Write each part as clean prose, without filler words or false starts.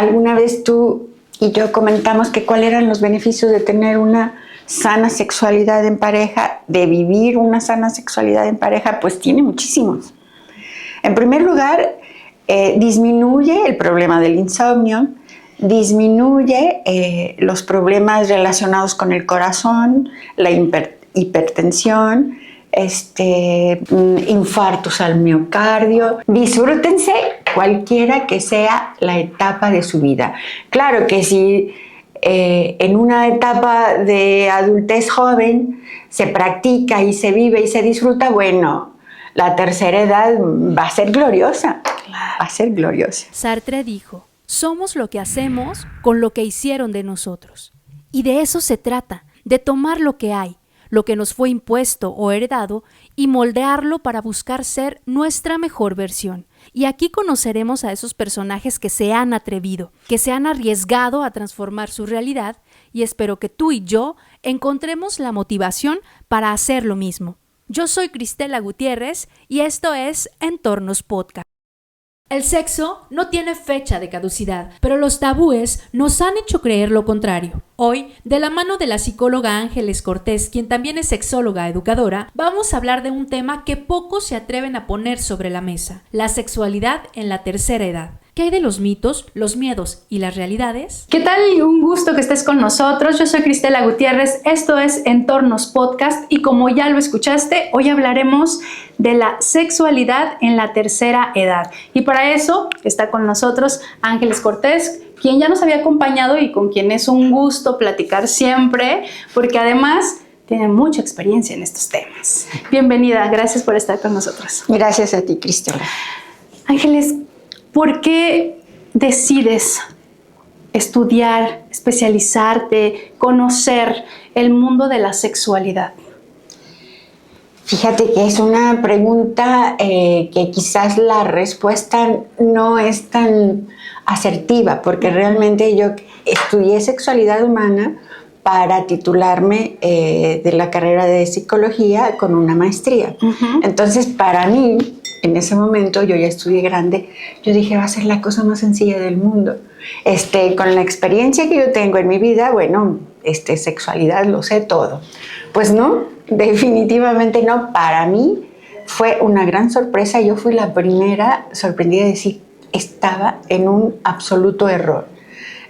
Alguna vez tú y yo comentamos que cuáles eran los beneficios de tener una sana sexualidad en pareja, de vivir una sana sexualidad en pareja. Pues tiene muchísimos. En primer lugar, disminuye el problema del insomnio, disminuye los problemas relacionados con el corazón, la hipertensión, infartos al miocardio. Disfrútense cualquiera que sea la etapa de su vida. Claro que si en una etapa de adultez joven se practica y se vive y se disfruta, bueno, la tercera edad va a ser gloriosa, va a ser gloriosa. Sartre dijo: somos lo que hacemos con lo que hicieron de nosotros. Y de eso se trata, de tomar lo que hay, lo que nos fue impuesto o heredado, y moldearlo para buscar ser nuestra mejor versión. Y aquí conoceremos a esos personajes que se han atrevido, que se han arriesgado a transformar su realidad, y espero que tú y yo encontremos la motivación para hacer lo mismo. Yo soy Cristela Gutiérrez y esto es Entornos Podcast. El sexo no tiene fecha de caducidad, pero los tabúes nos han hecho creer lo contrario. Hoy, de la mano de la psicóloga Ángeles Cortés, quien también es sexóloga educadora, vamos a hablar de un tema que pocos se atreven a poner sobre la mesa: la sexualidad en la tercera edad. ¿Qué hay de los mitos, los miedos y las realidades? ¿Qué tal? Un gusto que estés con nosotros. Yo soy Cristela Gutiérrez, esto es Entornos Podcast y como ya lo escuchaste, hoy hablaremos de la sexualidad en la tercera edad. Y para eso está con nosotros Ángeles Cortés, quien ya nos había acompañado y con quien es un gusto platicar siempre, porque además tiene mucha experiencia en estos temas. Bienvenida, gracias por estar con nosotros. Gracias a ti, Cristela. Ángeles, ¿por qué decides estudiar, especializarte, conocer el mundo de la sexualidad? Fíjate que es una pregunta que quizás la respuesta no es tan asertiva, porque realmente yo estudié sexualidad humana para titularme de la carrera de psicología con una maestría. Uh-huh. Entonces, para mí, en ese momento, yo ya estudié grande, yo dije, va a ser la cosa más sencilla del mundo. Con la experiencia que yo tengo en mi vida, bueno, sexualidad lo sé todo. Pues no, definitivamente no. Para mí fue una gran sorpresa. Yo fui la primera sorprendida de decir, estaba en un absoluto error.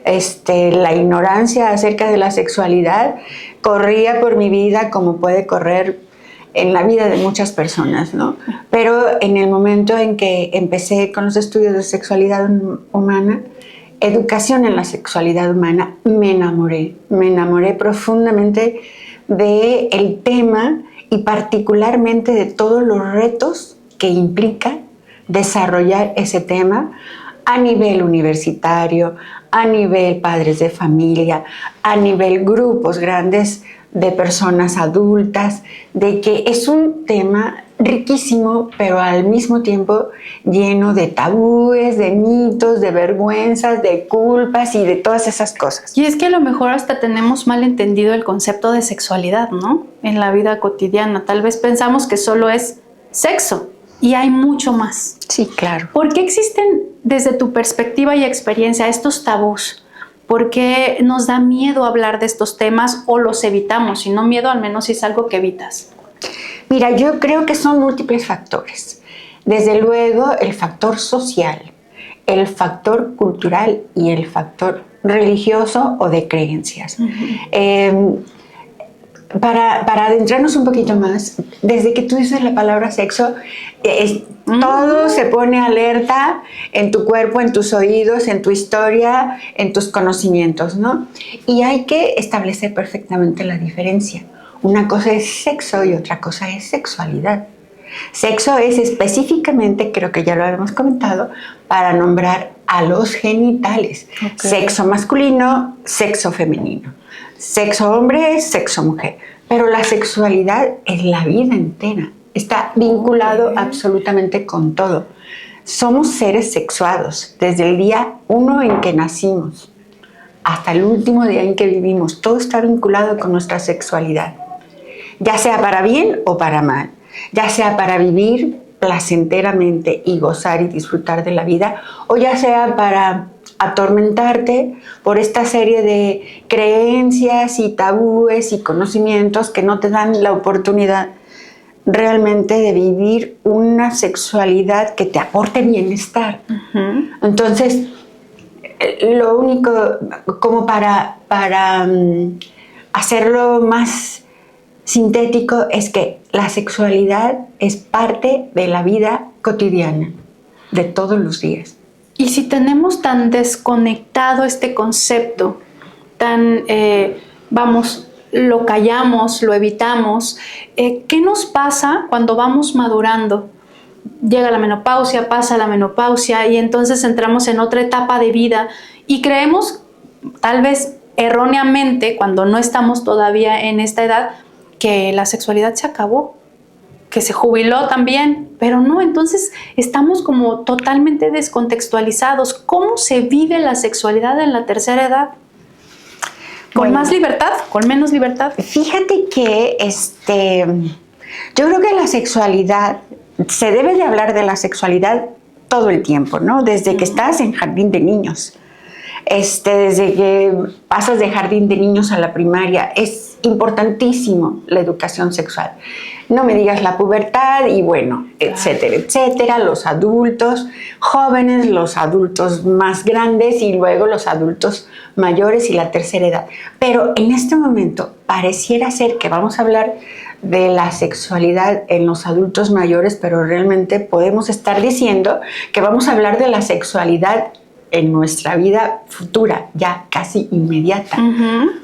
La ignorancia acerca de la sexualidad corría por mi vida como puede correr en la vida de muchas personas, ¿no? Pero en el momento en que empecé con los estudios de sexualidad humana, educación en la sexualidad humana, me enamoré profundamente del tema y particularmente de todos los retos que implica desarrollar ese tema a nivel universitario, a nivel padres de familia, a nivel grupos grandes de personas adultas, de que es un tema riquísimo, pero al mismo tiempo lleno de tabúes, de mitos, de vergüenzas, de culpas y de todas esas cosas. Y es que a lo mejor hasta tenemos mal entendido el concepto de sexualidad, ¿no? En la vida cotidiana. Tal vez pensamos que solo es sexo y hay mucho más. Sí, claro. ¿Por qué existen, desde tu perspectiva y experiencia, estos tabús? ¿Por qué nos da miedo hablar de estos temas o los evitamos? Si no miedo, al menos si es algo que evitas. Mira, yo creo que son múltiples factores. Desde luego, el factor social, el factor cultural y el factor religioso o de creencias. Uh-huh. Para adentrarnos un poquito más, desde que tú dices la palabra sexo, todo se pone alerta en tu cuerpo, en tus oídos, en tu historia, en tus conocimientos, ¿no? Y hay que establecer perfectamente la diferencia. Una cosa es sexo y otra cosa es sexualidad. Sexo es específicamente, creo que ya lo habíamos comentado, para nombrar a los genitales. Okay. Sexo masculino, sexo femenino. Sexo hombre, sexo mujer. Pero la sexualidad es la vida entera. Está vinculado absolutamente con todo. Somos seres sexuados desde el día 1 en que nacimos hasta el último día en que vivimos. Todo está vinculado con nuestra sexualidad. Ya sea para bien o para mal. Ya sea para vivir placenteramente y gozar y disfrutar de la vida, o ya sea para atormentarte por esta serie de creencias y tabúes y conocimientos que no te dan la oportunidad realmente de vivir una sexualidad que te aporte bienestar. Entonces, lo único, como para hacerlo más sintético, es que la sexualidad es parte de la vida cotidiana, de todos los días. Y si tenemos tan desconectado este concepto, lo callamos, lo evitamos, ¿qué nos pasa cuando vamos madurando? Llega la menopausia, pasa la menopausia y entonces entramos en otra etapa de vida y creemos, tal vez erróneamente, cuando no estamos todavía en esta edad, que la sexualidad se acabó, que se jubiló también, pero no, entonces estamos como totalmente descontextualizados. ¿Cómo se vive la sexualidad en la tercera edad? ¿Con más libertad? ¿Con menos libertad? Fíjate que yo creo que la sexualidad, se debe de hablar de la sexualidad todo el tiempo, ¿no? Desde que estás en jardín de niños, desde que pasas de jardín de niños a la primaria, es importantísimo la educación sexual. No me digas la pubertad y bueno, etcétera, etcétera, los adultos jóvenes, los adultos más grandes y luego los adultos mayores y la tercera edad. Pero en este momento pareciera ser que vamos a hablar de la sexualidad en los adultos mayores, pero realmente podemos estar diciendo que vamos a hablar de la sexualidad en nuestra vida futura, ya casi inmediata.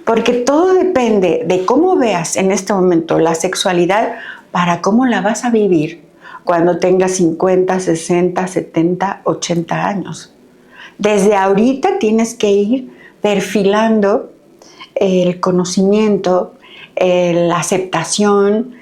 Porque todo depende de cómo veas en este momento la sexualidad para cómo la vas a vivir cuando tengas 50, 60, 70, 80 años. Desde ahorita tienes que ir perfilando el conocimiento, la aceptación,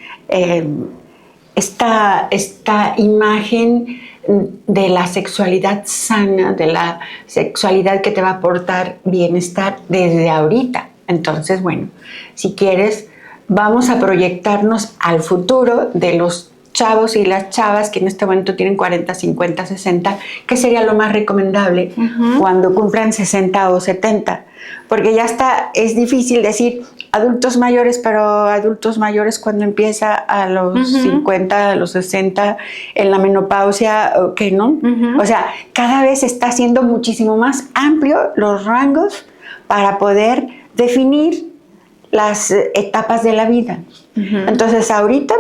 esta imagen de la sexualidad sana, de la sexualidad que te va a aportar bienestar desde ahorita. Entonces, bueno, si quieres, vamos a proyectarnos al futuro de los chavos y las chavas que en este momento tienen 40, 50, 60, que sería lo más recomendable cuando cumplan 60 o 70. Porque ya es difícil decir adultos mayores, pero adultos mayores cuando empieza a los 50, a los 60, en la menopausia, ¿qué no? O sea, cada vez está siendo muchísimo más amplio los rangos para poder definir las etapas de la vida. Entonces, ahorita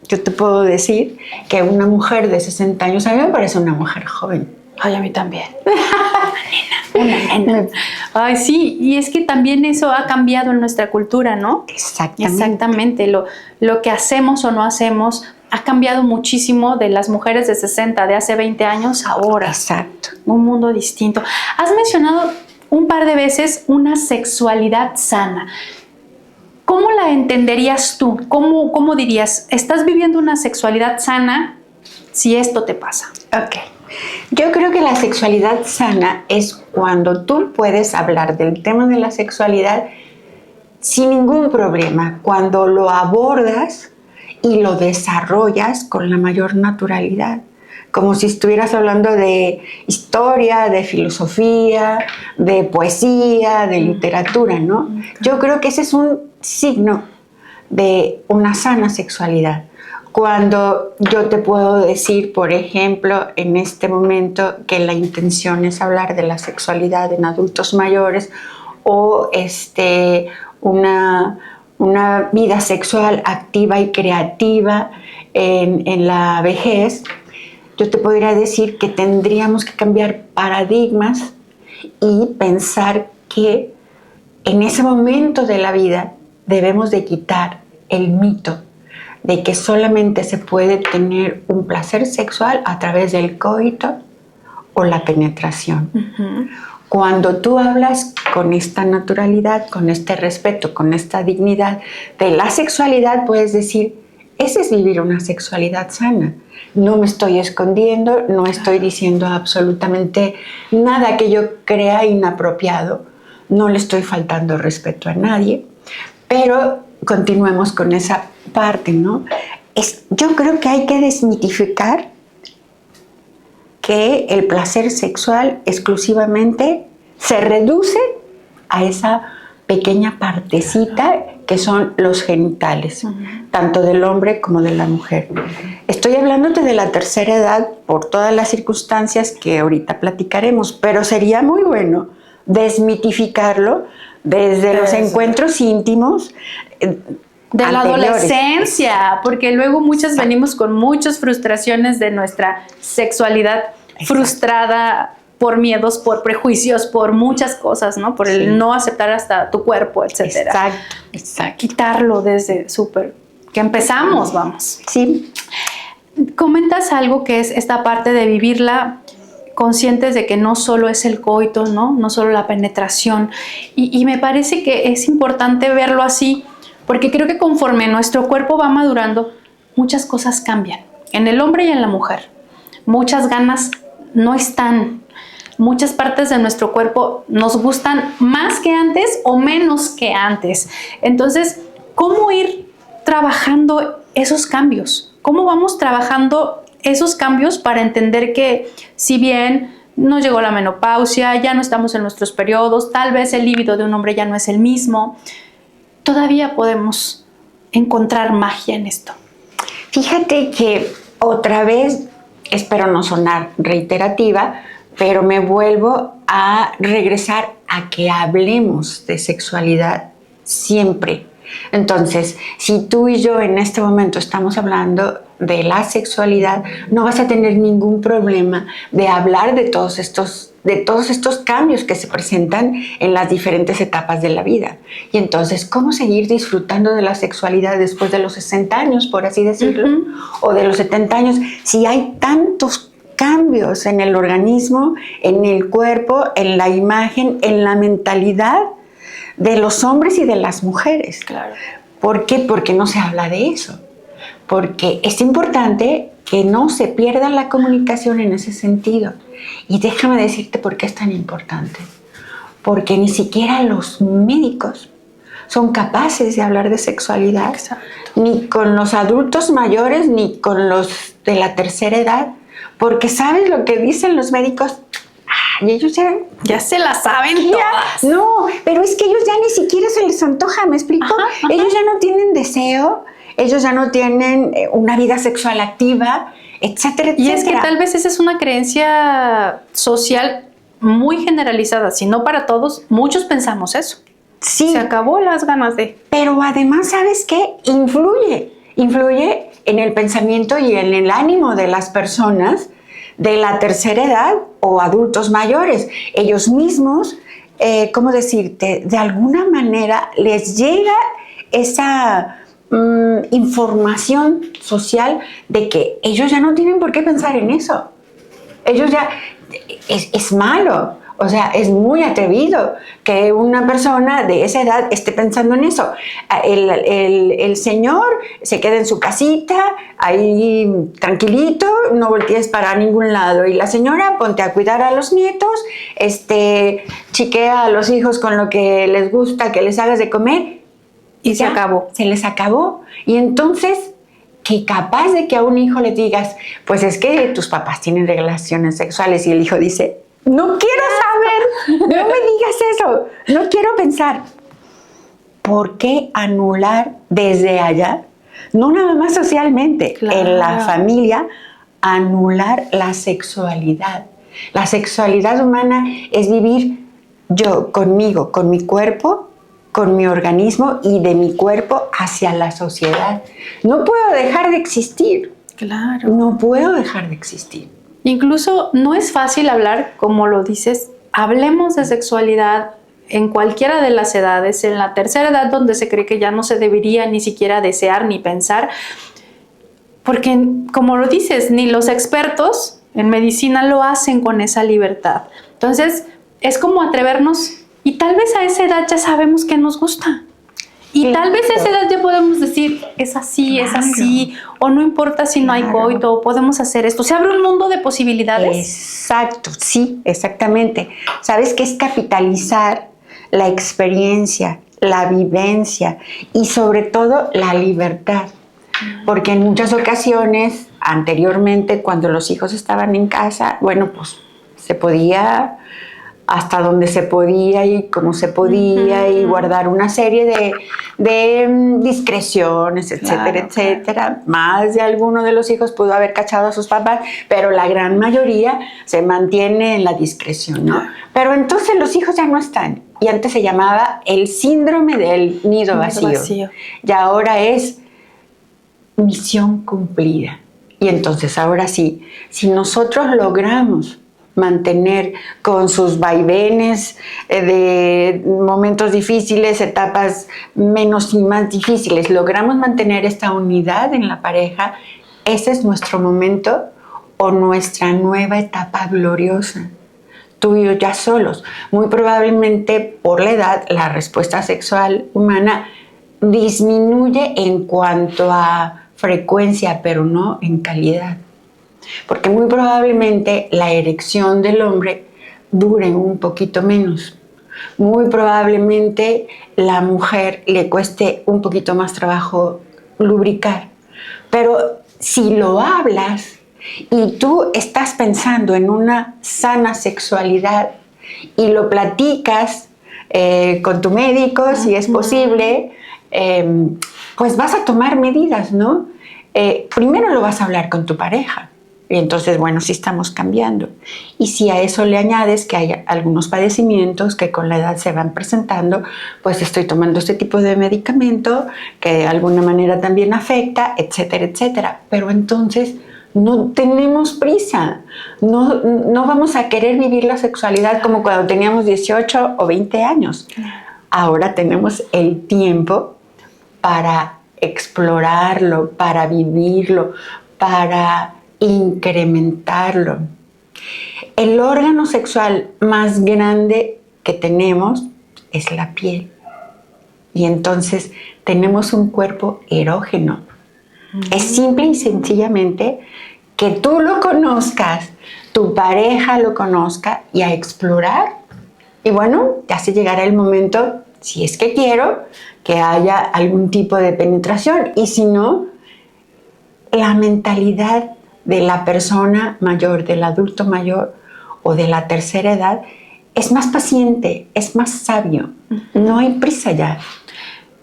yo te puedo decir que una mujer de 60 años a mí me parece una mujer joven. Ay, a mí también. Una nena. Ay, sí, y es que también eso ha cambiado en nuestra cultura, ¿no? Exactamente. Lo que hacemos o no hacemos ha cambiado muchísimo de las mujeres de 60, de hace 20 años, ahora. Exacto. Un mundo distinto. Has mencionado un par de veces una sexualidad sana. ¿Cómo la entenderías tú? ¿Cómo dirías, estás viviendo una sexualidad sana si esto te pasa? Ok. Yo creo que la sexualidad sana es cuando tú puedes hablar del tema de la sexualidad sin ningún problema, cuando lo abordas y lo desarrollas con la mayor naturalidad, como si estuvieras hablando de historia, de filosofía, de poesía, de literatura, ¿no? Yo creo que ese es un signo de una sana sexualidad. Cuando yo te puedo decir, por ejemplo, en este momento que la intención es hablar de la sexualidad en adultos mayores o una vida sexual activa y creativa en la vejez, yo te podría decir que tendríamos que cambiar paradigmas y pensar que en ese momento de la vida debemos de quitar el mito de que solamente se puede tener un placer sexual a través del coito o la penetración. Cuando tú hablas con esta naturalidad, con este respeto, con esta dignidad de la sexualidad, puedes decir, ese es vivir una sexualidad sana. No me estoy escondiendo, no estoy diciendo absolutamente nada que yo crea inapropiado, no le estoy faltando respeto a nadie, pero continuemos con esa parte, ¿no? Yo creo que hay que desmitificar que el placer sexual exclusivamente se reduce a esa pequeña partecita que son los genitales, tanto del hombre como de la mujer. Estoy hablándote de la tercera edad por todas las circunstancias que ahorita platicaremos, pero sería muy bueno desmitificarlo desde los encuentros íntimos de la anteriores. adolescencia, porque luego muchas venimos con muchas frustraciones de nuestra sexualidad frustrada por miedos, por prejuicios, por muchas cosas, ¿no? Por el no aceptar hasta tu cuerpo, etcétera. Exacto. Quitarlo desde súper que empezamos, vamos. Sí. Comentas algo que es esta parte de vivirla conscientes de que no solo es el coito, no solo la penetración. Y me parece que es importante verlo así, porque creo que conforme nuestro cuerpo va madurando, muchas cosas cambian. En el hombre y en la mujer. Muchas ganas no están. Muchas partes de nuestro cuerpo nos gustan más que antes o menos que antes. Entonces, ¿cómo ir trabajando esos cambios? ¿Cómo vamos trabajando esos cambios para entender que si bien no llegó la menopausia, ya no estamos en nuestros periodos, tal vez el líbido de un hombre ya no es el mismo, todavía podemos encontrar magia en esto? Fíjate que otra vez, espero no sonar reiterativa, pero me vuelvo a regresar a que hablemos de sexualidad siempre. Entonces, si tú y yo en este momento estamos hablando de la sexualidad, no vas a tener ningún problema de hablar de todos estos cambios que se presentan en las diferentes etapas de la vida. Y entonces, ¿cómo seguir disfrutando de la sexualidad después de los 60 años, por así decirlo? O de los 70 años, si hay tantos cambios en el organismo, en el cuerpo, en la imagen, en la mentalidad de los hombres y de las mujeres. Claro. ¿Por qué? Porque no se habla de eso. Porque es importante que no se pierda la comunicación en ese sentido. Y déjame decirte por qué es tan importante. Porque ni siquiera los médicos son capaces de hablar de sexualidad. Exacto. Ni con los adultos mayores, ni con los de la tercera edad. Porque ¿sabes lo que dicen los médicos? Y ellos ya se la saben todas. No, pero es que ellos ya ni siquiera se les antoja, ¿me explico? Ajá. Ellos ya no tienen deseo, ellos ya no tienen una vida sexual activa, etcétera, etcétera. Y es que tal vez esa es una creencia social muy generalizada, si no para todos, muchos pensamos eso. Sí. Se acabó las ganas de... Pero además, ¿sabes qué? Influye en el pensamiento y en el ánimo de las personas de la tercera edad o adultos mayores. Ellos mismos, ¿cómo decirte? De alguna manera les llega esa información social de que ellos ya no tienen por qué pensar en eso. Ellos ya... Es malo. O sea, es muy atrevido que una persona de esa edad esté pensando en eso. El señor se queda en su casita, ahí tranquilito, no voltees para ningún lado. Y la señora, ponte a cuidar a los nietos, chiquea a los hijos con lo que les gusta, que les hagas de comer. Y se acabó. Se les acabó. Y entonces, que capaz de que a un hijo le digas, pues es que tus papás tienen relaciones sexuales, y el hijo dice... No quiero saber, no me digas eso, no quiero pensar. ¿Por qué anular desde allá, no nada más socialmente, en la familia, anular la sexualidad? La sexualidad humana es vivir yo conmigo, con mi cuerpo, con mi organismo y de mi cuerpo hacia la sociedad. No puedo dejar de existir. Claro. No puedo dejar de existir. Incluso no es fácil hablar, como lo dices, hablemos de sexualidad en cualquiera de las edades, en la tercera edad donde se cree que ya no se debería ni siquiera desear ni pensar, porque como lo dices, ni los expertos en medicina lo hacen con esa libertad. Entonces es como atrevernos y tal vez a esa edad ya sabemos que nos gusta. Y tal vez a esa edad ya podemos decir, es así, es así, o no importa si no hay coito, o podemos hacer esto. Se abre un mundo de posibilidades. Exacto, sí, exactamente. ¿Sabes qué es capitalizar la experiencia, la vivencia y sobre todo la libertad? Porque en muchas ocasiones, anteriormente, cuando los hijos estaban en casa, bueno, pues se podía hasta donde se podía y cómo se podía y guardar una serie de discreciones, etcétera, Claro, etcétera. Más de alguno de los hijos pudo haber cachado a sus papás, pero la gran mayoría se mantiene en la discreción, ¿no? Pero entonces los hijos ya no están. Y antes se llamaba el síndrome del nido vacío. Y ahora es misión cumplida. Y entonces ahora sí, si nosotros logramos mantener con sus vaivenes de momentos difíciles, etapas menos y más difíciles, logramos mantener esta unidad en la pareja, ese es nuestro momento o nuestra nueva etapa gloriosa. Tú y yo ya solos. Muy probablemente por la edad la respuesta sexual humana disminuye en cuanto a frecuencia, pero no en calidad. Porque muy probablemente la erección del hombre dure un poquito menos. Muy probablemente la mujer le cueste un poquito más trabajo lubricar. Pero si lo hablas y tú estás pensando en una sana sexualidad y lo platicas con tu médico, si es posible, pues vas a tomar medidas, ¿no? Primero lo vas a hablar con tu pareja. Y entonces, bueno, sí estamos cambiando. Y si a eso le añades que hay algunos padecimientos que con la edad se van presentando, pues estoy tomando este tipo de medicamento que de alguna manera también afecta, etcétera, etcétera. Pero entonces no tenemos prisa. No vamos a querer vivir la sexualidad como cuando teníamos 18 o 20 años. Ahora tenemos el tiempo para explorarlo, para vivirlo, para incrementarlo. El órgano sexual más grande que tenemos es la piel. Y entonces tenemos un cuerpo erógeno. Es simple y sencillamente que tú lo conozcas, tu pareja lo conozca y a explorar. Y bueno, ya se llegará el momento, si es que quiero, que haya algún tipo de penetración. Y si no, la mentalidad de la persona mayor, del adulto mayor o de la tercera edad es más paciente, es más sabio. No hay prisa ya.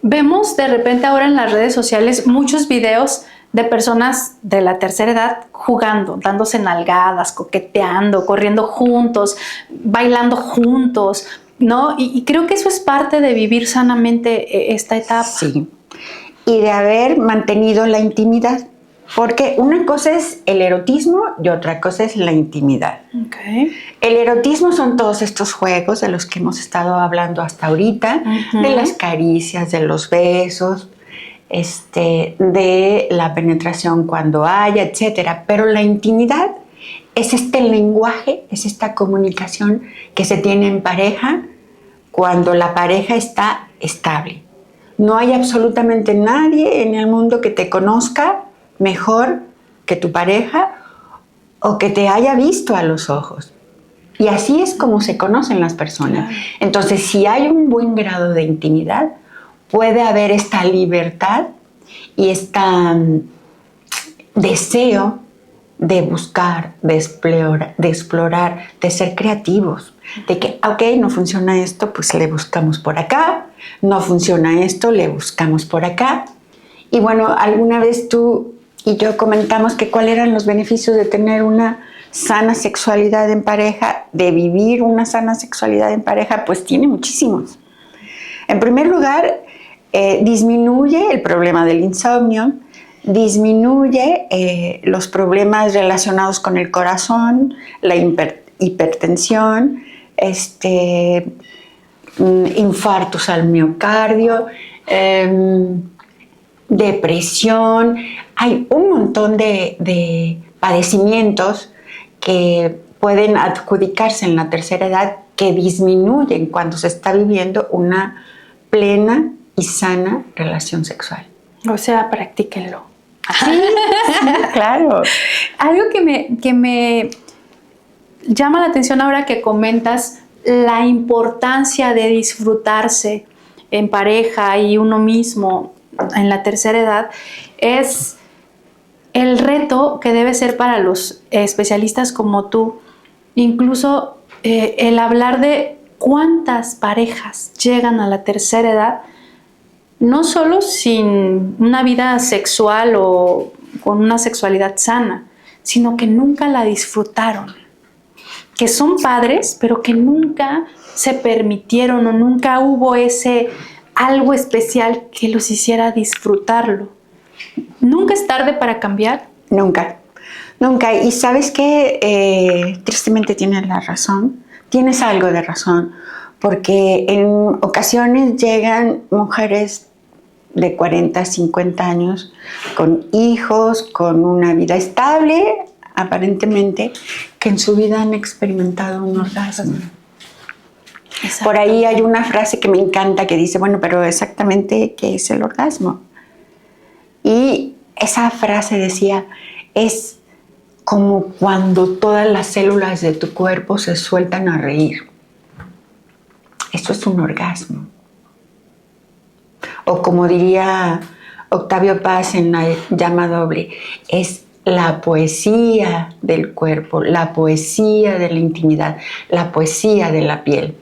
Vemos de repente ahora en las redes sociales muchos videos de personas de la tercera edad jugando, dándose nalgadas, coqueteando, corriendo juntos, bailando juntos, ¿no? Y creo que eso es parte de vivir sanamente esta etapa. Sí, y de haber mantenido la intimidad. Porque una cosa es el erotismo y otra cosa es la intimidad. Okay. El erotismo son todos estos juegos de los que hemos estado hablando hasta ahorita, de las caricias, de los besos, de la penetración cuando haya, etcétera. Pero la intimidad es este lenguaje, es esta comunicación que se tiene en pareja cuando la pareja está estable. No hay absolutamente nadie en el mundo que te conozca mejor que tu pareja o que te haya visto a los ojos. Y así es como se conocen las personas. Claro. Entonces, si hay un buen grado de intimidad, puede haber esta libertad y este deseo de buscar, de explorar, de ser creativos. De que, ok, no funciona esto, pues le buscamos por acá. No funciona esto, le buscamos por acá. Y bueno, alguna vez tú y yo comentamos que cuáles eran los beneficios de tener una sana sexualidad en pareja, de vivir una sana sexualidad en pareja, pues tiene muchísimos. En primer lugar, disminuye el problema del insomnio, disminuye los problemas relacionados con el corazón, la hipertensión, infartos al miocardio, depresión. Hay un montón de padecimientos que pueden adjudicarse en la tercera edad que disminuyen cuando se está viviendo una plena y sana relación sexual. O sea, practíquenlo. Sí, claro. Algo que me llama la atención ahora que comentas la importancia de disfrutarse en pareja y uno mismo en la tercera edad es el reto que debe ser para los especialistas como tú, incluso el hablar de cuántas parejas llegan a la tercera edad, no solo sin una vida sexual o con una sexualidad sana, sino que nunca la disfrutaron, que son padres, pero que nunca se permitieron o nunca hubo ese algo especial que los hiciera disfrutarlo. ¿Nunca es tarde para cambiar? Nunca, nunca. Y sabes que tristemente tienes la razón, tienes algo de razón, porque en ocasiones llegan mujeres de 40, 50 años con hijos, con una vida estable, aparentemente, que en su vida han experimentado un orgasmo. Por ahí hay una frase que me encanta que dice, bueno, pero exactamente, ¿qué es el orgasmo? Y esa frase decía, es como cuando todas las células de tu cuerpo se sueltan a reír. Eso es un orgasmo. O como diría Octavio Paz en La llama doble, es la poesía del cuerpo, la poesía de la intimidad, la poesía de la piel.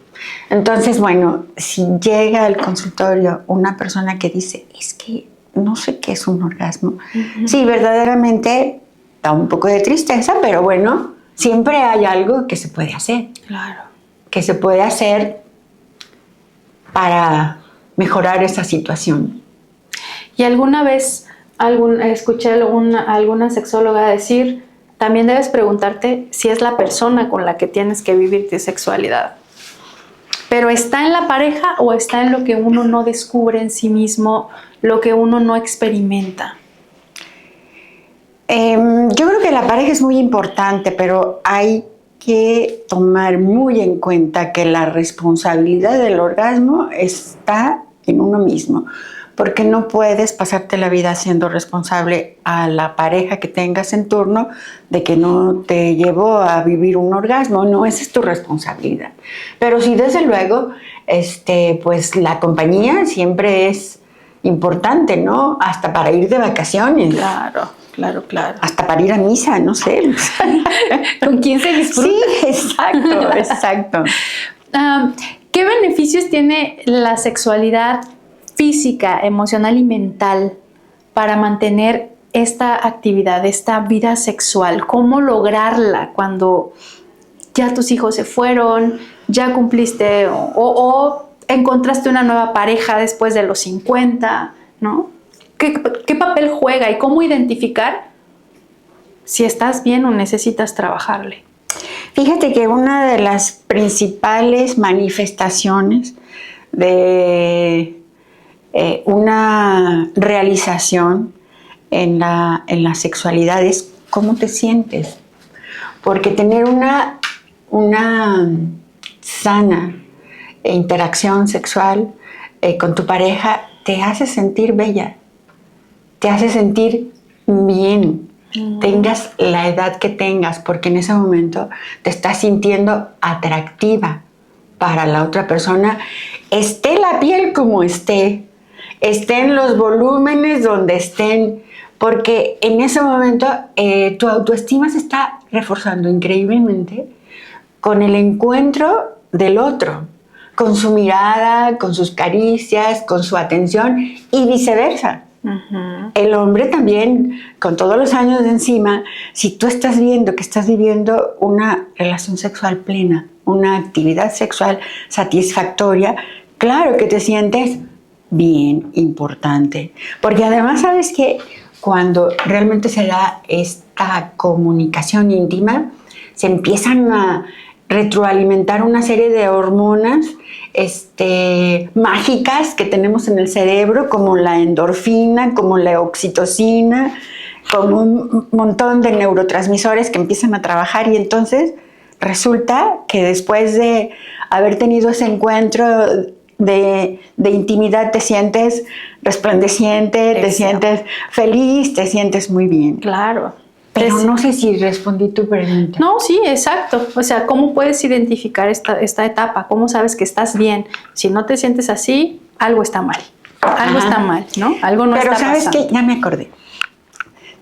Entonces, bueno, si llega al consultorio una persona que dice, es que no sé qué es un orgasmo, sí, verdaderamente da un poco de tristeza, pero bueno, siempre hay algo que se puede hacer. Claro. Que se puede hacer para mejorar esa situación. Y alguna vez escuché a alguna sexóloga decir, también debes preguntarte si es la persona con la que tienes que vivir tu sexualidad. Pero ¿está en la pareja o está en lo que uno no descubre en sí mismo, lo que uno no experimenta? Yo creo que la pareja es muy importante, pero hay que tomar muy en cuenta que la responsabilidad del orgasmo está en uno mismo, porque no puedes pasarte la vida siendo responsable a la pareja que tengas en turno de que no te llevó a vivir un orgasmo. No, esa es tu responsabilidad. Pero sí, desde luego, pues la compañía siempre es importante, ¿no? Hasta para ir de vacaciones. Claro. Hasta para ir a misa, no sé. ¿Con quién se disfruta? Sí, exacto. ¿Qué beneficios tiene la sexualidad física, emocional y mental para mantener esta actividad, esta vida sexual? ¿Cómo lograrla cuando ya tus hijos se fueron, ya cumpliste o encontraste una nueva pareja después de los 50, ¿no? ¿Qué papel juega y cómo identificar si estás bien o necesitas trabajarle? Fíjate que una de las principales manifestaciones de una realización en la sexualidad es cómo te sientes. Porque tener una sana interacción sexual con tu pareja te hace sentir bella, te hace sentir bien, tengas la edad que tengas, porque en ese momento te estás sintiendo atractiva para la otra persona, esté la piel como estén los volúmenes donde estén, porque en ese momento tu autoestima se está reforzando increíblemente con el encuentro del otro, con su mirada, con sus caricias, con su atención y viceversa. El hombre también, con todos los años de encima, si tú estás viendo que estás viviendo una relación sexual plena, una actividad sexual satisfactoria, claro que te sientes bien importante. Porque además sabes que cuando realmente se da esta comunicación íntima, se empiezan a retroalimentar una serie de hormonas mágicas que tenemos en el cerebro, como la endorfina, como la oxitocina, como un montón de neurotransmisores que empiezan a trabajar, y entonces resulta que después de haber tenido ese encuentro de intimidad te sientes resplandeciente, exacto, te sientes feliz, te sientes muy bien. Claro. Pero no sé si respondí tu pregunta. No, sí, exacto. O sea, ¿cómo puedes identificar esta etapa? ¿Cómo sabes que estás bien? Si no te sientes así, algo está mal. Algo está mal, ¿no? Algo no está pasando. Pero ¿sabes qué? Ya me acordé.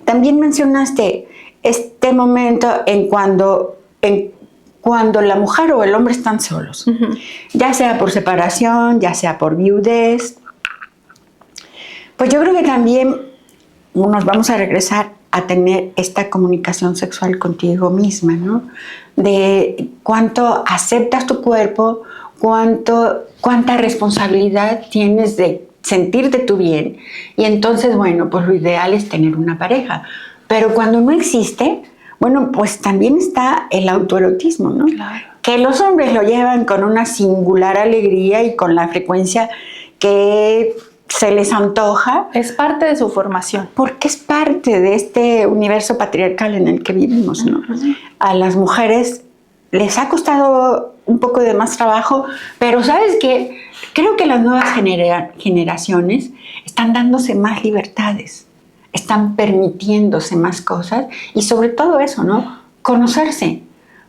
También mencionaste este momento en cuando cuando la mujer o el hombre están solos, ya sea por separación, ya sea por viudez. Pues yo creo que también nos vamos a regresar a tener esta comunicación sexual contigo misma, ¿no? De cuánto aceptas tu cuerpo, cuánta responsabilidad tienes de sentirte tú bien. Y entonces, bueno, pues lo ideal es tener una pareja. Pero cuando no existe, bueno, pues también está el autoerotismo, ¿no? Claro. Que los hombres lo llevan con una singular alegría y con la frecuencia que se les antoja. Es parte de su formación. Porque es parte de este universo patriarcal en el que vivimos, ¿no? A las mujeres les ha costado un poco de más trabajo, pero ¿sabes qué? Creo que las nuevas generaciones están dándose más libertades, están permitiéndose más cosas y sobre todo eso, ¿no? Conocerse.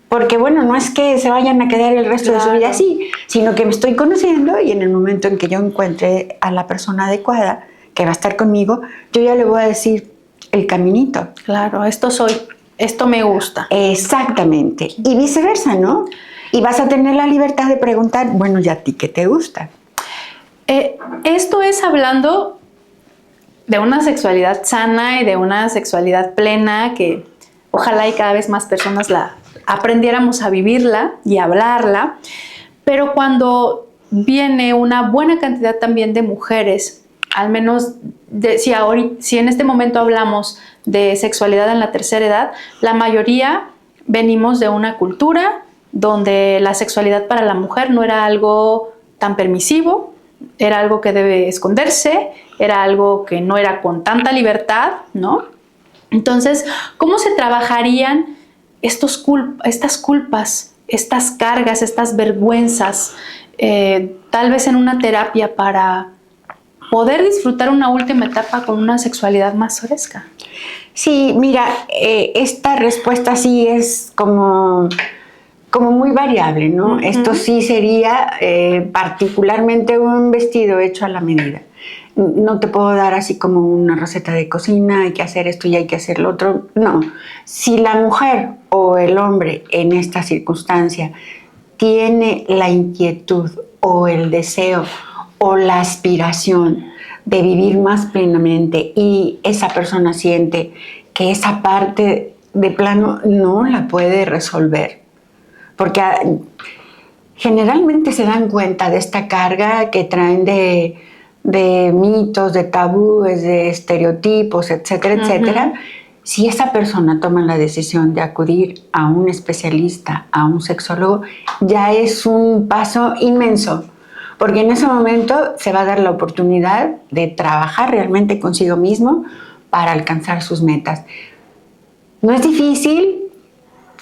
Porque bueno, no es que se vayan a quedar el resto de su vida así, sino que me estoy conociendo y en el momento en que yo encuentre a la persona adecuada que va a estar conmigo, yo ya le voy a decir el caminito. Claro, esto soy, esto me gusta. Exactamente. Y viceversa, ¿no? Y vas a tener la libertad de preguntar, bueno, ¿y a ti qué te gusta? Esto es hablando de una sexualidad sana y de una sexualidad plena que ojalá y cada vez más personas la aprendiéramos a vivirla y a hablarla, pero cuando viene una buena cantidad también de mujeres, al menos si en este momento hablamos de sexualidad en la tercera edad, la mayoría venimos de una cultura donde la sexualidad para la mujer no era algo tan permisivo, era algo que debe esconderse, era algo que no era con tanta libertad, ¿no? Entonces, ¿cómo se trabajarían estas culpas, estas cargas, estas vergüenzas, tal vez en una terapia para poder disfrutar una última etapa con una sexualidad más fresca? Sí, mira, esta respuesta sí es como muy variable, ¿no? Esto sí sería particularmente un vestido hecho a la medida. No te puedo dar así como una receta de cocina, hay que hacer esto y hay que hacer lo otro. No, si la mujer o el hombre en esta circunstancia tiene la inquietud o el deseo o la aspiración de vivir más plenamente y esa persona siente que esa parte de plano no la puede resolver, porque generalmente se dan cuenta de esta carga que traen de mitos, de tabúes, de estereotipos, etcétera, etcétera. Si esa persona toma la decisión de acudir a un especialista, a un sexólogo, ya es un paso inmenso, porque en ese momento se va a dar la oportunidad de trabajar realmente consigo mismo para alcanzar sus metas. No es difícil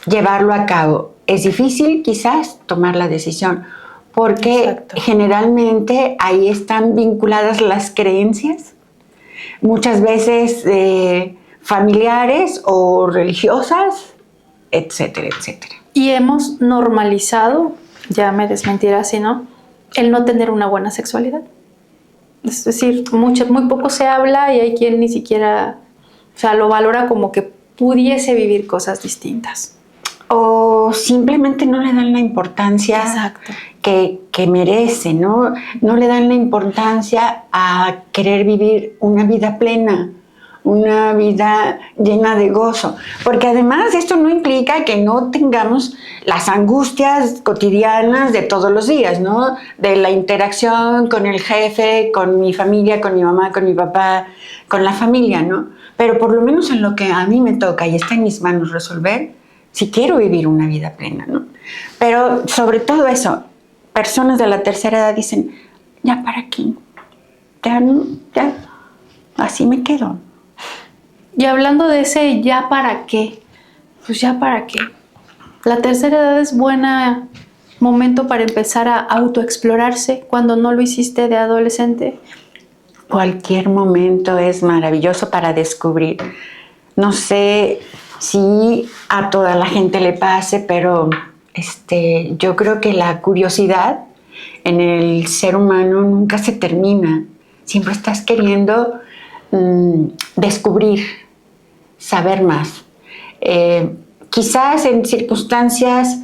llevarlo a cabo, es difícil quizás tomar la decisión, porque generalmente ahí están vinculadas las creencias, muchas veces familiares o religiosas, etcétera, etcétera. Y hemos normalizado, ya me desmentirás si no, el no tener una buena sexualidad. Es decir, muy poco se habla y hay quien ni siquiera, lo valora como que pudiese vivir cosas distintas. O simplemente no le dan la importancia que merece, ¿no? No le dan la importancia a querer vivir una vida plena, una vida llena de gozo. Porque además esto no implica que no tengamos las angustias cotidianas de todos los días, ¿no? De la interacción con el jefe, con mi familia, con mi mamá, con mi papá, con la familia, ¿no? Pero por lo menos en lo que a mí me toca y está en mis manos resolver, si quiero vivir una vida plena, ¿no? Pero sobre todo eso, personas de la tercera edad dicen, ¿ya para qué? Ya, así me quedo. Y hablando de ese ya para qué, pues ya para qué. La tercera edad es buen momento para empezar a autoexplorarse cuando no lo hiciste de adolescente. Cualquier momento es maravilloso para descubrir. No sé si a toda la gente le pase, pero yo creo que la curiosidad en el ser humano nunca se termina. Siempre estás queriendo descubrir, saber más. Quizás en circunstancias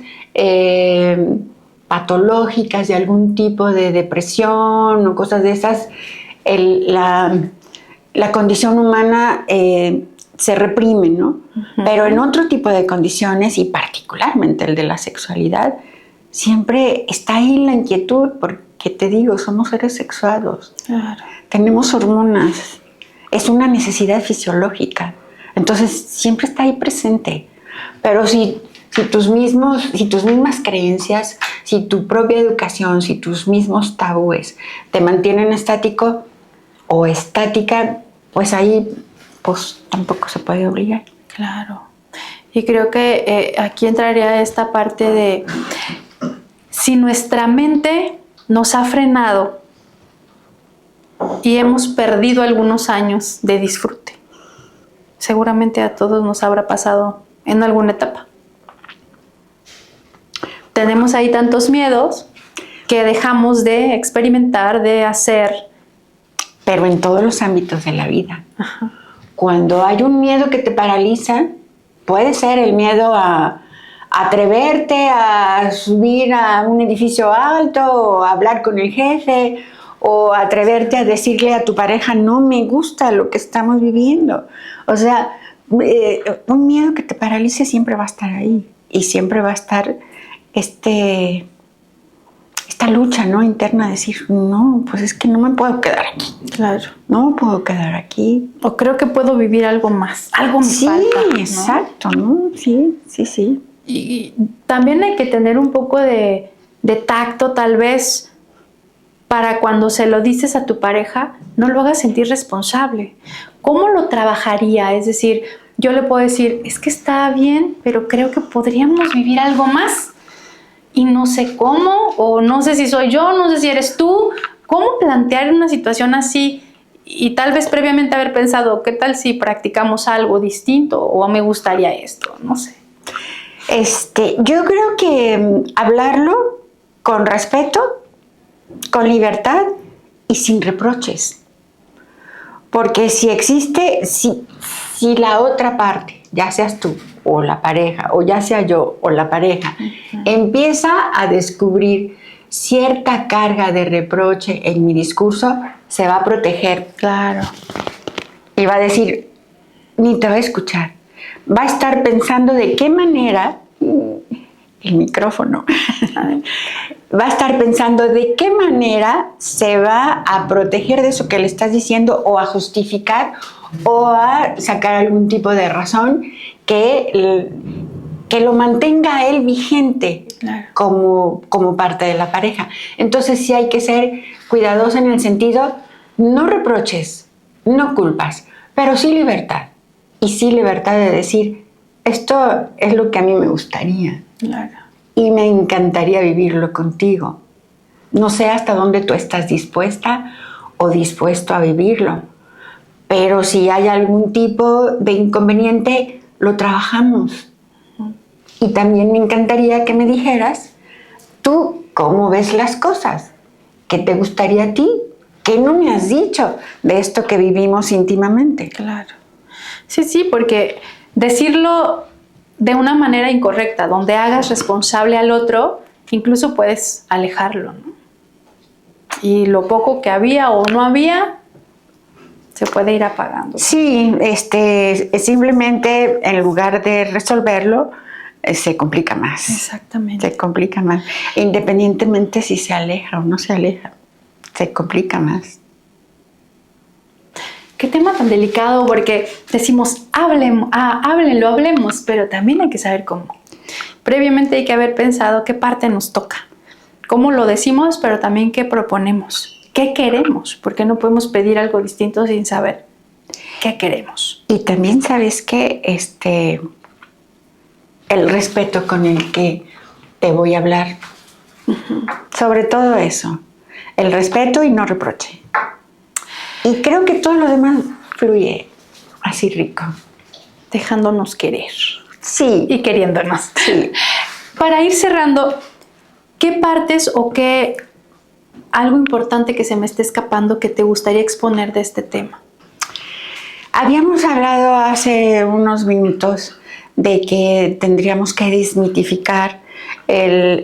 patológicas de algún tipo de depresión o cosas de esas, la condición humana se reprime, ¿no? Uh-huh. Pero en otro tipo de condiciones, y particularmente el de la sexualidad, siempre está ahí la inquietud, porque te digo, somos seres sexuados. Claro. Tenemos hormonas. Es una necesidad fisiológica. Entonces, siempre está ahí presente. Pero si tus mismas creencias, si tu propia educación, si tus mismos tabúes te mantienen estático o estática, pues ahí pues tampoco se puede obligar. Claro. Y creo que aquí entraría esta parte de si nuestra mente nos ha frenado y hemos perdido algunos años de disfrute. Seguramente a todos nos habrá pasado en alguna etapa. Tenemos ahí tantos miedos que dejamos de experimentar, de hacer. Pero en todos los ámbitos de la vida. Ajá. Cuando hay un miedo que te paraliza, puede ser el miedo a atreverte a subir a un edificio alto o a hablar con el jefe o atreverte a decirle a tu pareja, no me gusta lo que estamos viviendo. O sea, un miedo que te paralice siempre va a estar ahí y siempre va a estar esta lucha, ¿no?, interna, de decir, no, pues es que no me puedo quedar aquí. Claro. No me puedo quedar aquí. O creo que puedo vivir algo más, algo me falta, ¿no? Exacto, ¿no? Sí. Y también hay que tener un poco de tacto, tal vez, para cuando se lo dices a tu pareja, no lo hagas sentir responsable. ¿Cómo lo trabajaría? Es decir, yo le puedo decir, es que está bien, pero creo que podríamos vivir algo más. Y no sé cómo, o no sé si soy yo, no sé si eres tú. ¿Cómo plantear una situación así? Y tal vez previamente haber pensado, ¿qué tal si practicamos algo distinto? O me gustaría esto, no sé. Yo creo que hablarlo con respeto, con libertad y sin reproches. Porque si la otra parte, ya seas tú o la pareja, o ya sea yo o la pareja, uh-huh, empieza a descubrir cierta carga de reproche en mi discurso, se va a proteger. Claro. Y va a decir, ni te va a escuchar. Va a estar pensando de qué manera, el micrófono, va a estar pensando de qué manera se va a proteger de eso que le estás diciendo, o a justificar, o a sacar algún tipo de razón que lo mantenga a él vigente, claro, como parte de la pareja. Entonces sí hay que ser cuidadosa en el sentido, no reproches, no culpas, pero sí libertad. Y sí libertad de decir, esto es lo que a mí me gustaría. Claro. Y me encantaría vivirlo contigo. No sé hasta dónde tú estás dispuesta o dispuesto a vivirlo, pero si hay algún tipo de inconveniente, lo trabajamos. Y también me encantaría que me dijeras, tú, ¿cómo ves las cosas? ¿Qué te gustaría a ti? ¿Qué no me has dicho de esto que vivimos íntimamente? Claro. Sí, porque decirlo de una manera incorrecta, donde hagas responsable al otro, incluso puedes alejarlo, ¿no? Y lo poco que había o no había, se puede ir apagando. Sí, simplemente en lugar de resolverlo, se complica más. Exactamente. Se complica más. Independientemente si se aleja o no se aleja, se complica más. Qué tema tan delicado, porque decimos, háblenlo, hablemos, pero también hay que saber cómo. Previamente hay que haber pensado qué parte nos toca, cómo lo decimos, pero también qué proponemos, qué queremos, porque no podemos pedir algo distinto sin saber qué queremos. Y también sabes que el respeto con el que te voy a hablar, uh-huh, sobre todo eso, el respeto y no reproche. Y creo que todo lo demás fluye así rico. Dejándonos querer. Sí. Y queriéndonos. Sí. Para ir cerrando, ¿qué partes o qué algo importante que se me esté escapando que te gustaría exponer de este tema? Habíamos hablado hace unos minutos de que tendríamos que desmitificar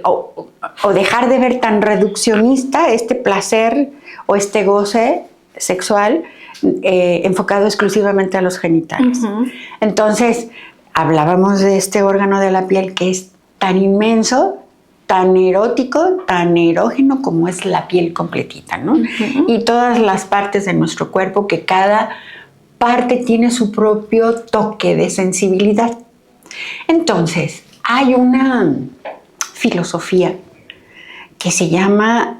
o dejar de ver tan reduccionista este placer o este goce sexual enfocado exclusivamente a los genitales. Uh-huh. Entonces, hablábamos de este órgano de la piel que es tan inmenso, tan erótico, tan erógeno como es la piel completita, ¿no? Uh-huh. Y todas las partes de nuestro cuerpo, que cada parte tiene su propio toque de sensibilidad. Entonces, hay una filosofía que se llama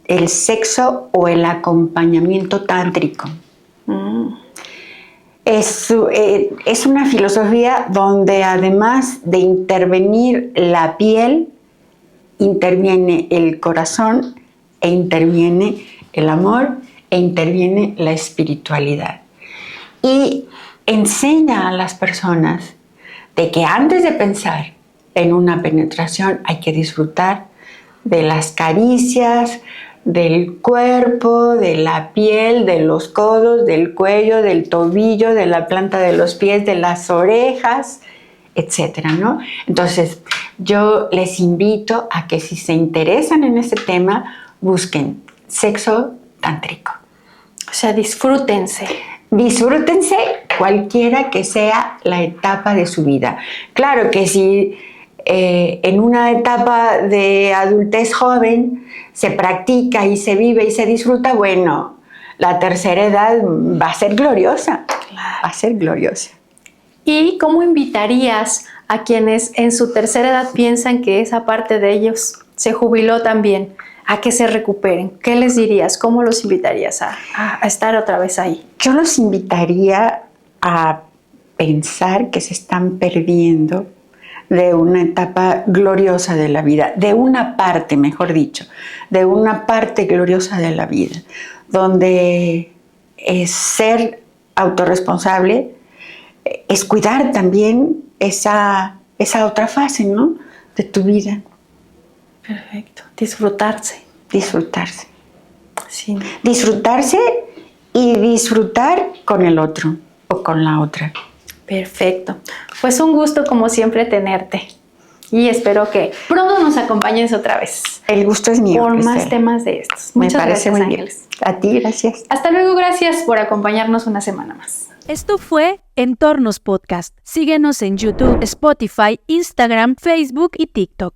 el sexo o el acompañamiento tántrico. Es una filosofía donde además de intervenir la piel, interviene el corazón e interviene el amor e interviene la espiritualidad. Y enseña a las personas de que antes de pensar en una penetración hay que disfrutar de las caricias, del cuerpo, de la piel, de los codos, del cuello, del tobillo, de la planta de los pies, de las orejas, etcétera, ¿no? Entonces, yo les invito a que si se interesan en este tema, busquen sexo tántrico. O sea, disfrútense. Disfrútense cualquiera que sea la etapa de su vida. Claro que si en una etapa de adultez joven se practica y se vive y se disfruta, bueno, la tercera edad va a ser gloriosa. Claro. Va a ser gloriosa. ¿Y cómo invitarías a quienes en su tercera edad piensan que esa parte de ellos se jubiló también, a que se recuperen? ¿Qué les dirías? ¿Cómo los invitarías a estar otra vez ahí? Yo los invitaría a pensar que se están perdiendo de una etapa gloriosa de la vida, de una parte, mejor dicho, de una parte gloriosa de la vida, donde es ser autorresponsable, es cuidar también esa otra fase, ¿no?, de tu vida. Perfecto. Disfrutarse. Disfrutarse. Sí. Disfrutarse y disfrutar con el otro o con la otra. Perfecto. Pues un gusto como siempre tenerte. Y espero que pronto nos acompañes otra vez. El gusto es mío. Por Cristel. más temas de estos. Me Muchas parece gracias, muy Ángeles. bien. A ti, gracias. Hasta luego, gracias por acompañarnos una semana más. Esto fue Entornos Podcast. Síguenos en YouTube, Spotify, Instagram, Facebook y TikTok.